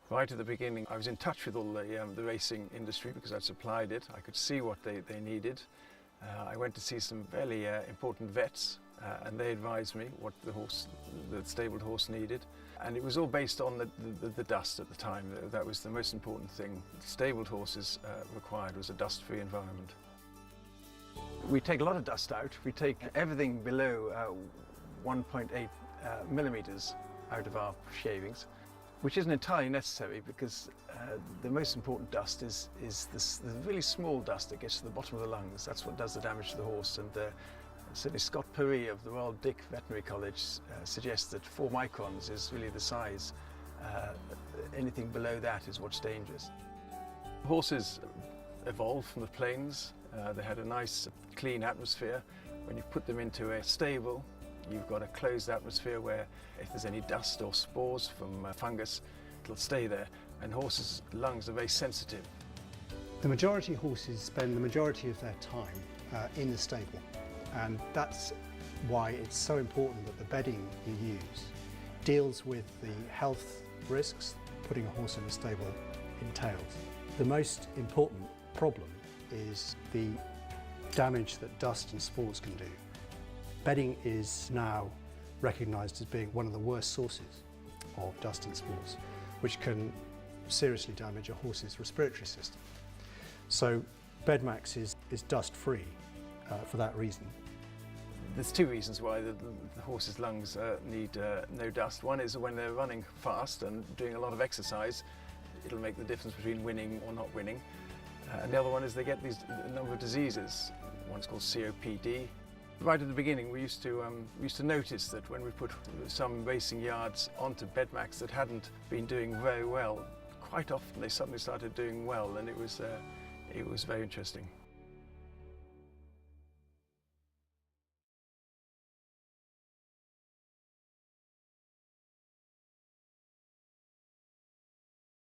Right at the beginning, I was in touch with all the racing industry because I'd supplied it. I could see what they needed. I went to see some fairly important vets and they advised me what the stabled horse needed. And it was all based on the dust at the time. That was the most important thing. The stabled horses required was a dust-free environment. We take a lot of dust out. We take everything below 1.8 millimeters out of our shavings, which isn't entirely necessary because the most important dust is the really small dust that gets to the bottom of the lungs. That's what does the damage to the horse. And certainly Scott Perry of the Royal Dick Veterinary College suggests that 4 microns is really the size. Anything below that is what's dangerous. Horses evolved from the plains. They had a nice clean atmosphere. When you put them into a stable, you've got a closed atmosphere where if there's any dust or spores from fungus, it'll stay there. And horses' lungs are very sensitive. The majority of horses spend the majority of their time in the stable, and that's why it's so important that the bedding you use deals with the health risks putting a horse in a stable entails. The most important problem is the damage that dust and spores can do. Bedding is now recognised as being one of the worst sources of dust and spores, which can seriously damage a horse's respiratory system. So Bedmax is dust-free for that reason. There's 2 reasons why the horse's lungs need no dust. One is when they're running fast and doing a lot of exercise, it'll make the difference between winning or not winning. And the other one is they get a number of diseases. One's called COPD. Right at the beginning, we used to notice that when we put some racing yards onto Bedmax that hadn't been doing very well, quite often they suddenly started doing well, and it was very interesting.